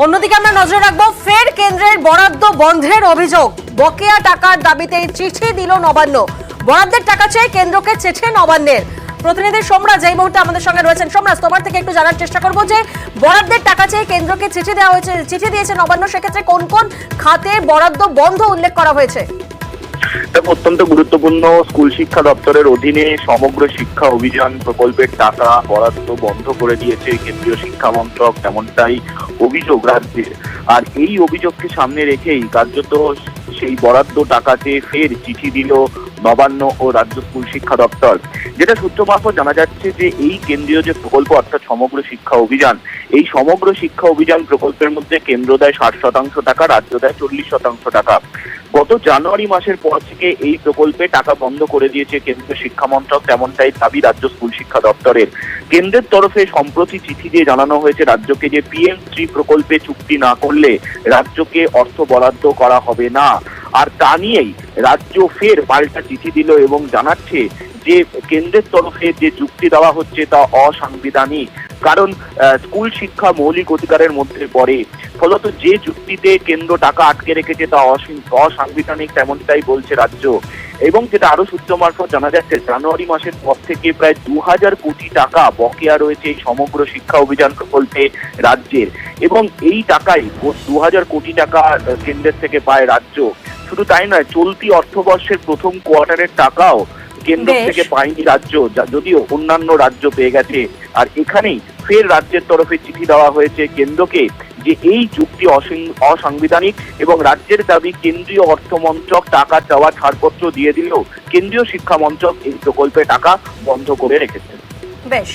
অন্যদিকে আমরা নজর রাখবো ফের কেন্দ্রের বরাদ্দ বন্ধের অভিযোগ। বকেয়া টাকার দাবিতে চিঠি দিল নবান্ন। বরাদ্দের টাকা চেয়ে কেন্দ্রকে চিঠি নবান্নের। প্রতিনিধি সোমরাজ এই মুহূর্তে আমাদের সঙ্গে রয়েছেন। সোমরাজ, তোমার থেকে একটু জানার চেষ্টা করবো যে বরাদ্দের টাকা চেয়ে কেন্দ্রকে চিঠি দেওয়া হয়েছে, চিঠি দিয়েছে নবান্ন, সেক্ষেত্রে কোন কোন খাতে বরাদ্দ বন্ধ উল্লেখ করা হয়েছে? অত্যন্ত গুরুত্বপূর্ণ। স্কুল শিক্ষা দপ্তরের অধীনে সমগ্র শিক্ষা অভিযান প্রকল্পের টাকা বরাদ্দ বন্ধ করে দিয়েছে কেন্দ্রীয় শিক্ষা মন্ত্রক, তেমনটাই অভিযোগ রাজ্যের। আর এই অভিযোগকে সামনে রেখেই কার্যত সেই বরাদ্দ টাকা চেয়ে ফের চিঠি দিল নবান্ন ও রাজ্য স্কুল শিক্ষা দপ্তর। যেটা সূত্র মারফত জানা যাচ্ছে যে এই কেন্দ্রীয় যে প্রকল্প অর্থাৎ সমগ্র শিক্ষা অভিযান, এই সমগ্র শিক্ষা অভিযান প্রকল্পের মধ্যে কেন্দ্র দেয় 60% টাকা, রাজ্য দেয় 40% টাকা। গত জানুয়ারি মাসের পর থেকে এই প্রকল্পে টাকা বন্ধ করে দিয়েছে কেন্দ্রীয় শিক্ষা মন্ত্রক, তেমনটাই দাবি রাজ্য স্কুল শিক্ষা দপ্তরের। কেন্দ্রের তরফে সম্প্রতি চিঠি দিয়ে জানানো হয়েছে রাজ্যকে যে PM3 প্রকল্পে চুক্তি না করলে রাজ্যকে অর্থ বরাদ্দ করা হবে না। আর তা নিয়েই রাজ্য ফের পাল্টা চিঠি দিল এবং জানাচ্ছে যে কেন্দ্রের তরফে যে যুক্তি দেওয়া হচ্ছে তা অসাংবিধানিক। কারণ স্কুল শিক্ষা মৌলিক অধিকারের মধ্যে পড়ে, ফলত যে যুক্তিতে কেন্দ্র টাকা আটকে রেখেছে তা অসাংবিধানিক, তেমনটাই বলছে রাজ্য। এবং যেটা আরো সূত্র মারফত জানা যাচ্ছে, জানুয়ারি মাসের পর থেকে প্রায় 2000 কোটি টাকা বকেয়া রয়েছে এই সমগ্র শিক্ষা অভিযান প্রকল্পে রাজ্যের। এবং এই টাকাই 2000 কোটি টাকা কেন্দ্রের থেকে পায় রাজ্য। শুধু তাই নয়, চলতি অর্থবর্ষের প্রথম কোয়ার্টারের টাকাও কেন্দ্র থেকে পায়নি রাজ্য, যদিও অন্যান্য রাজ্য পেয়ে গেছে। আর এখানেই ফের রাজ্যের তরফে চিঠি দেওয়া হয়েছে কেন্দ্রকে যে এই চুক্তি অসাংবিধানিক এবং রাজ্যের দাবি কেন্দ্রীয় অর্থ মন্ত্রক টাকা চাওয়া ছাড়পত্র দিয়ে দিলেও কেন্দ্রীয় শিক্ষা মন্ত্রক এই প্রকল্পে টাকা বন্ধ করে রেখেছে। বেশ।